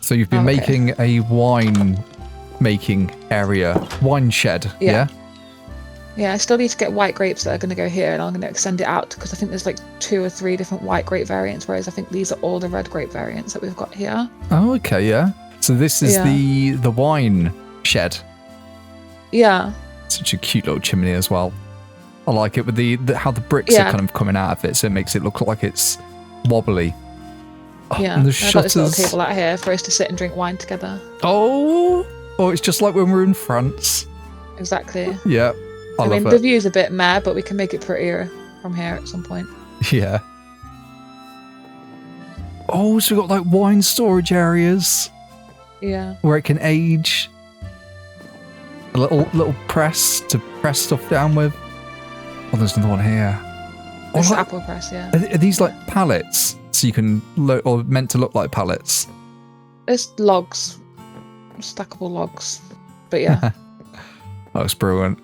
So you've been making a wine making area, wine shed, yeah? Yeah, I still need to get white grapes that are going to go here, and I'm going to extend it out because I think there's like 2 or 3 different white grape variants, whereas I think these are all the red grape variants that we've got here. Oh, okay, yeah. So this is the wine shed. Yeah. Such a cute little chimney as well. I like it with the how the bricks are kind of coming out of it, so it makes it look like it's wobbly. Oh, yeah, and the I've got this little shutters. table out here for us to sit and drink wine together. Oh, it's just like when we're in France. Exactly. Yeah, I mean, love the it. view's a bit meh, but we can make it prettier from here at some point. Yeah. Oh, so we've got like wine storage areas. Yeah. Where it can age. A little press to press stuff down with. Oh, there's another one here. It's the apple press, yeah. Are these like pallets? So you can look, or meant to look like pallets? There's logs. Stackable logs. But yeah. That looks brilliant.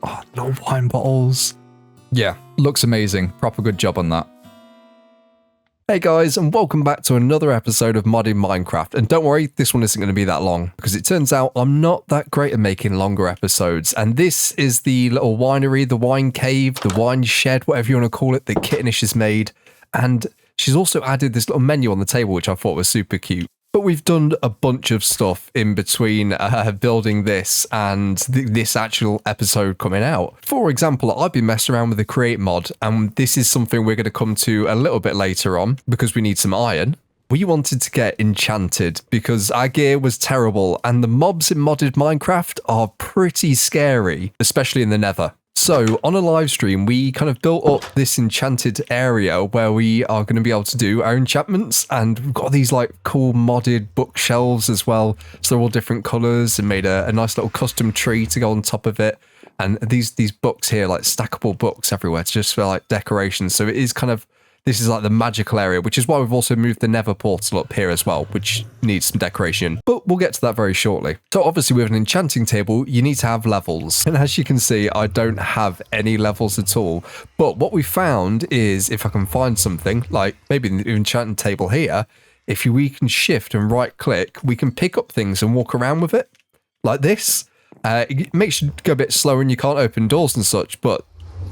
Oh, little wine bottles. Yeah, looks amazing. Proper good job on that. Hey guys, and welcome back to another episode of Modding Minecraft. And don't worry, this one isn't going to be that long, because it turns out I'm not that great at making longer episodes. And this is the little winery, the wine cave, the wine shed, whatever you want to call it, that Kittenish has made. And she's also added this little menu on the table, which I thought was super cute. But we've done a bunch of stuff in between building this and this actual episode coming out. For example, I've been messing around with the create mod, and this is something we're going to come to a little bit later on because we need some iron. We wanted to get enchanted because our gear was terrible, and the mobs in modded Minecraft are pretty scary, especially in the nether. So on a live stream, we kind of built up this enchanted area where we are going to be able to do our enchantments, and we've got these like cool modded bookshelves as well. So they're all different colors, and made a nice little custom tree to go on top of it. And these books here, like stackable books everywhere, to just for like decoration. So it is kind of, this is like the magical area, which is why we've also moved the nether portal up here as well, which needs some decoration. But we'll get to that very shortly. So obviously with an enchanting table, you need to have levels. And as you can see, I don't have any levels at all. But what we found is, if I can find something, like maybe the enchanting table here, if we can shift and right click, we can pick up things and walk around with it, like this. It makes you go a bit slower and you can't open doors and such, but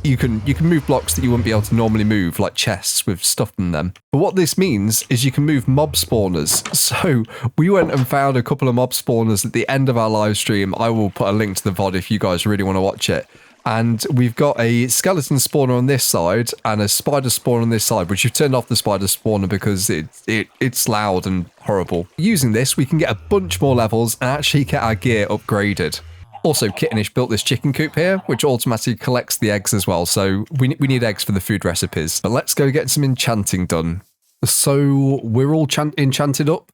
you can move blocks that you wouldn't be able to normally move, like chests with stuff in them. But what this means is you can move mob spawners. So we went and found a couple of mob spawners at the end of our live stream. I will put a link to the VOD if you guys really want to watch it. And we've got a skeleton spawner on this side and a spider spawner on this side, which you've turned off the spider spawner because it's loud and horrible. Using this, we can get a bunch more levels and actually get our gear upgraded. Also, Kittenish built this chicken coop here, which automatically collects the eggs as well. So we need eggs for the food recipes. But let's go get some enchanting done. So we're all enchanted up.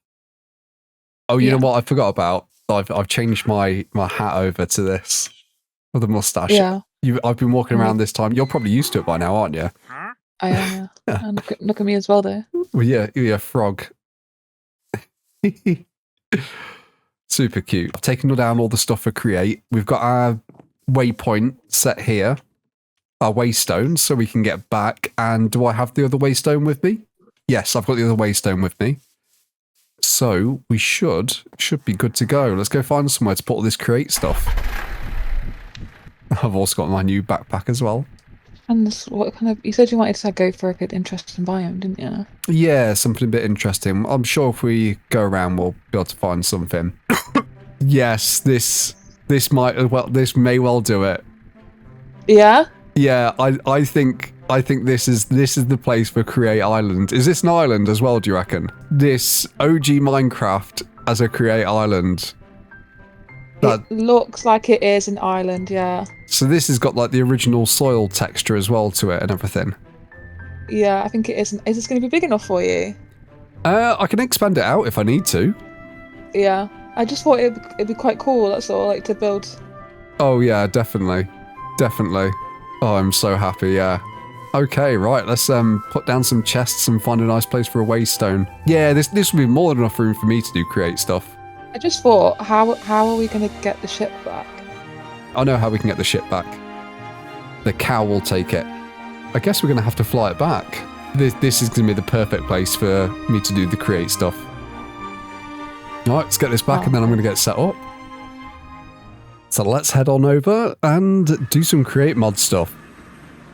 Oh, you know what I forgot about? I've changed my hat over to this with the mustache. Yeah. I've been walking around this time. You're probably used to it by now, aren't you? I am, yeah. And look at me as well, though. Well, yeah, you're a frog. Super cute. I've taken down all the stuff for create. We've got our waypoint set here, our waystone, so we can get back. And do I have the other waystone with me? Yes, I've got the other waystone with me. So we should be good to go. Let's go find somewhere to put all this create stuff. I've also got my new backpack as well. And this, what kind of? You said you wanted to go for a good interesting biome, didn't you? Yeah, something a bit interesting. I'm sure if we go around, we'll be able to find something. Yes, this may well do it. Yeah. Yeah, I think this is the place for Create Island. Is this an island as well? Do you reckon this OG Minecraft as a Create Island? It looks like it is an island, yeah. So this has got like the original soil texture as well to it and everything. Yeah, I think it is. Is this going to be big enough for you? I can expand it out if I need to. Yeah, I just thought it'd be quite cool. That's all, like to build. Oh yeah, definitely. Oh, I'm so happy. Yeah. Okay, right. Let's put down some chests and find a nice place for a waystone. Yeah, this will be more than enough room for me to do create stuff. I just thought, how are we going to get the ship back? I know how we can get the ship back. The cow will take it. I guess we're going to have to fly it back. This is going to be the perfect place for me to do the create stuff. Right, let's get this back and then I'm going to get set up. So let's head on over and do some create mod stuff.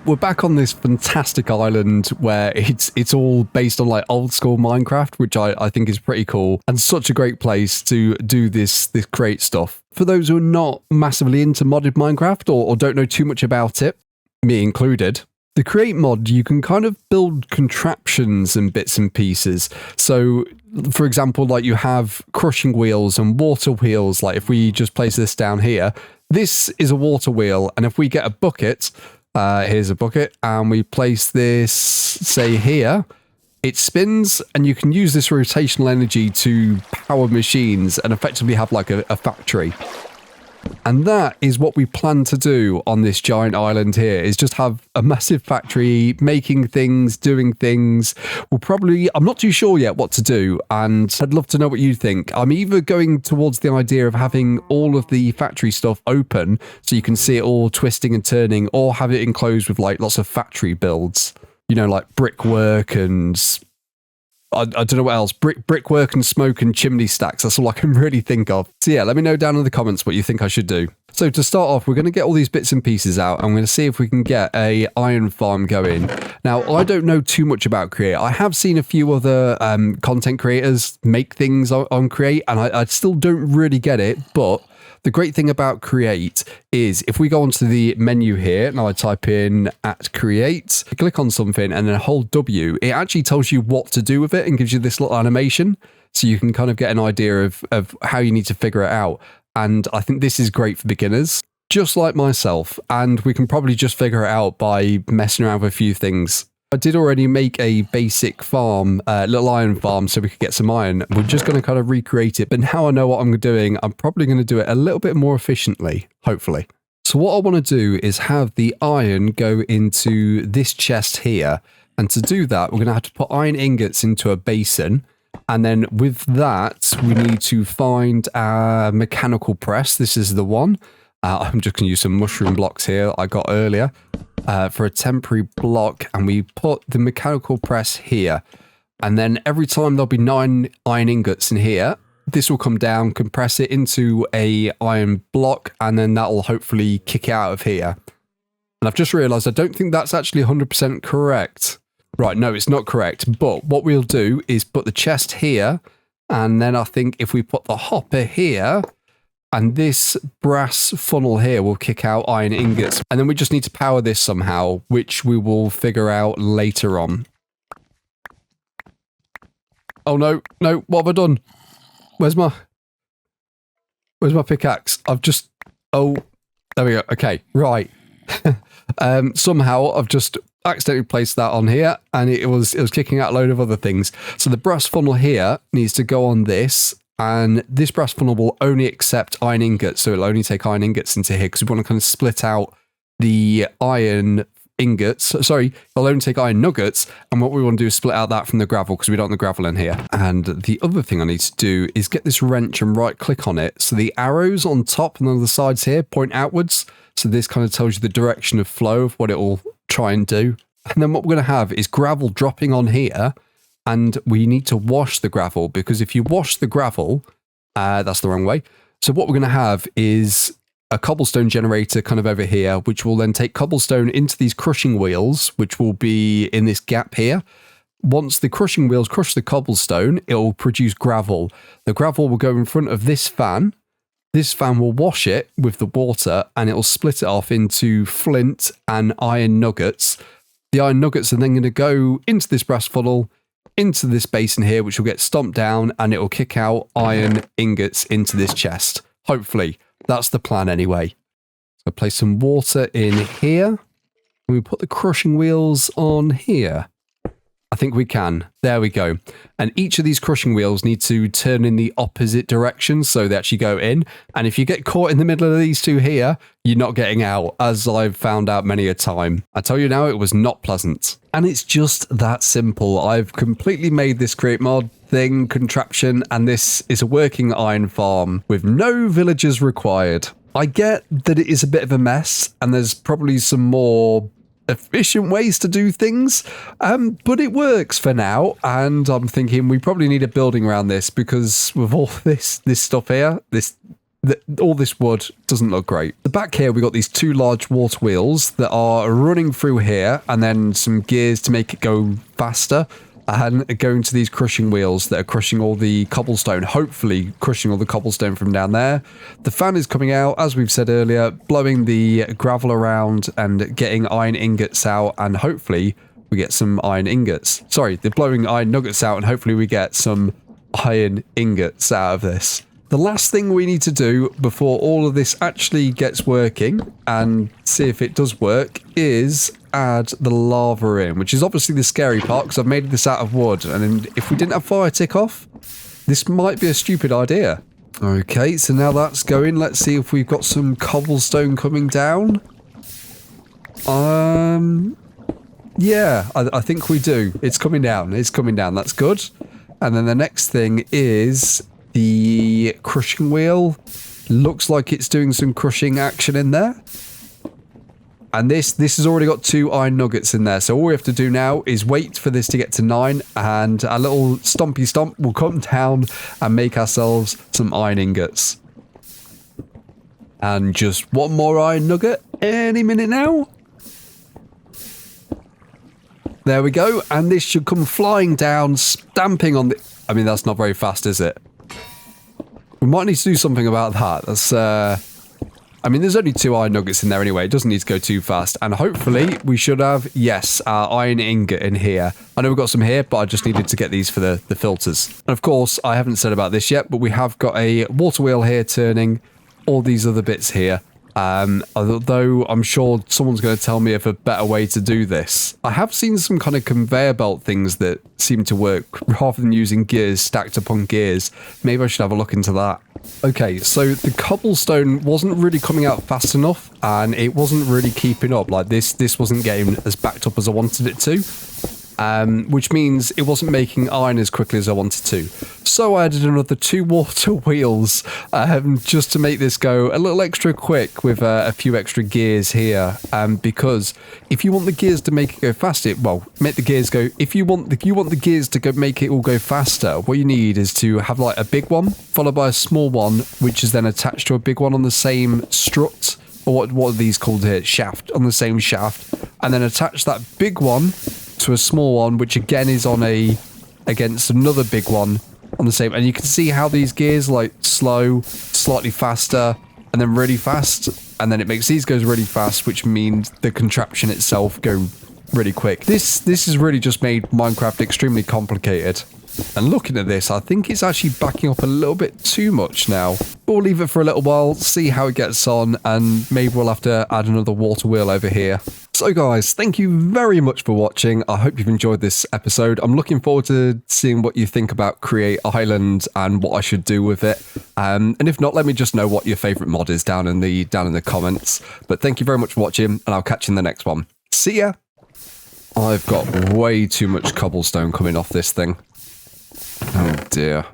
We're back on this fantastic island where it's all based on like old school Minecraft, which I think is pretty cool and such a great place to do this create stuff. For those who are not massively into modded Minecraft or don't know too much about it, me included, the create mod, you can kind of build contraptions and bits and pieces. So, for example, like you have crushing wheels and water wheels. Like if we just place this down here, this is a water wheel. And if we get a bucket, here's a bucket, and we place this, say here, it spins, and you can use this rotational energy to power machines and effectively have like a factory. And that is what we plan to do on this giant island here, is just have a massive factory, making things, doing things. I'm not too sure yet what to do, and I'd love to know what you think. I'm either going towards the idea of having all of the factory stuff open, so you can see it all twisting and turning, or have it enclosed with like lots of factory builds. You know, like brickwork and... I don't know what else. Brickwork and smoke and chimney stacks. That's all I can really think of. So yeah, let me know down in the comments what you think I should do. So to start off, we're going to get all these bits and pieces out. I'm going to see if we can get a iron farm going. Now, I don't know too much about Create. I have seen a few other content creators make things on Create, and I still don't really get it. But the great thing about Create is if we go onto the menu here, and I type in @create, click on something and then hold W, it actually tells you what to do with it and gives you this little animation. So you can kind of get an idea of how you need to figure it out. And I think this is great for beginners, just like myself. And we can probably just figure it out by messing around with a few things. I did already make a basic farm, little iron farm, so we could get some iron. We're just going to kind of recreate it. But now I know what I'm doing, I'm probably going to do it a little bit more efficiently, hopefully. So what I want to do is have the iron go into this chest here. And to do that, we're going to have to put iron ingots into a basin. And then with that, we need to find a mechanical press. This is the one. I'm just going to use some mushroom blocks here I got earlier for a temporary block. And we put the mechanical press here. And then every time there'll be 9 iron ingots in here, this will come down, compress it into a iron block, and then that will hopefully kick it out of here. And I've just realized I don't think that's actually 100% correct. Right, no, it's not correct. But what we'll do is put the chest here, and then I think if we put the hopper here, and this brass funnel here will kick out iron ingots. And then we just need to power this somehow, which we will figure out later on. Oh no, what have I done? Where's my pickaxe? Oh, there we go. Okay, right. Somehow I've just accidentally placed that on here, and it was kicking out a load of other things. So the brass funnel here needs to go on this, and this brass funnel will only accept iron ingots, so it'll only take iron ingots into here because we want to kind of split out the iron ingots. Sorry, it'll only take iron nuggets, and what we want to do is split out that from the gravel because we don't want the gravel in here. And the other thing I need to do is get this wrench and right click on it, so the arrows on top and on the sides here point outwards. So this kind of tells you the direction of flow of what it will try and do. And then what we're going to have is gravel dropping on here, and we need to wash the gravel, because if you wash the gravel, that's the wrong way. So what we're going to have is a cobblestone generator kind of over here, which will then take cobblestone into these crushing wheels, which will be in this gap here. Once the crushing wheels crush the cobblestone, it will produce gravel. The gravel will go in front of this fan. This fan will wash it with the water, and it will split it off into flint and iron nuggets. The iron nuggets are then going to go into this brass funnel, into this basin here, which will get stomped down, and it will kick out iron ingots into this chest. Hopefully. That's the plan anyway. So place some water in here, and we put the crushing wheels on here. I think we can. There we go. And each of these crushing wheels need to turn in the opposite direction so they actually go in. And if you get caught in the middle of these two here, you're not getting out, as I've found out many a time. I tell you now, it was not pleasant. And it's just that simple. I've completely made this create mod thing, contraption, and this is a working iron farm with no villagers required. I get that it is a bit of a mess, and there's probably some more efficient ways to do things, but it works for now. And I'm thinking we probably need a building around this because with all this stuff here, all this wood doesn't look great. The back here, we got these 2 large water wheels that are running through here, and then some gears to make it go faster, and going to these crushing wheels that are crushing all the cobblestone, hopefully crushing all the cobblestone from down there. The fan is coming out, as we've said earlier, blowing the gravel around and getting iron ingots out, and hopefully we get some iron ingots. Sorry, they're blowing iron nuggets out, and hopefully we get some iron ingots out of this. The last thing we need to do before all of this actually gets working and see if it does work is add the lava in, which is obviously the scary part because I've made this out of wood, and if we didn't have fire tick off, this might be a stupid idea. Okay, so now that's going. Let's see if we've got some cobblestone coming down. Yeah, I think we do. It's coming down. It's coming down. That's good. And then the next thing is the crushing wheel. Looks like it's doing some crushing action in there. And this has already got 2 iron nuggets in there. So all we have to do now is wait for this to get to 9, and a little stompy stomp will come down and make ourselves some iron ingots. And just 1 more iron nugget any minute now. There we go. And this should come flying down, stamping on the... I mean, that's not very fast, is it? We might need to do something about that. That's, I mean, there's only 2 iron nuggets in there anyway. It doesn't need to go too fast. And hopefully we should have, yes, our iron ingot in here. I know we've got some here, but I just needed to get these for the filters. And of course, I haven't said about this yet, but we have got a water wheel here turning all these other bits here. Although I'm sure someone's going to tell me of a better way to do this. I have seen some kind of conveyor belt things that seem to work rather than using gears stacked upon gears. Maybe I should have a look into that. Okay, so the cobblestone wasn't really coming out fast enough, and it wasn't really keeping up. Like this wasn't getting as backed up as I wanted it to. Which means it wasn't making iron as quickly as I wanted to. So I added another 2 water wheels just to make this go a little extra quick with a few extra gears here. Because if you want the gears to make it go faster, well, make the gears go. If you want the gears to go make it all go faster, what you need is to have like a big one followed by a small one, which is then attached to a big one on the same strut. Or what are these called here? Shaft, on the same shaft, and then attach that big one to a small one, which again is on against another big one on the same. And you can see how these gears like slow, slightly faster, and then really fast, and then it makes these go really fast, which means the contraption itself go really quick. This has really just made Minecraft extremely complicated. And looking at this, I think it's actually backing up a little bit too much now. We'll leave it for a little while, see how it gets on, and maybe we'll have to add another water wheel over here. So guys, thank you very much for watching. I hope you've enjoyed this episode. I'm looking forward to seeing what you think about Create Island and what I should do with it. And if not, let me just know what your favorite mod is down in the comments. But thank you very much for watching, and I'll catch you in the next one. See ya! I've got way too much cobblestone coming off this thing. Oh dear.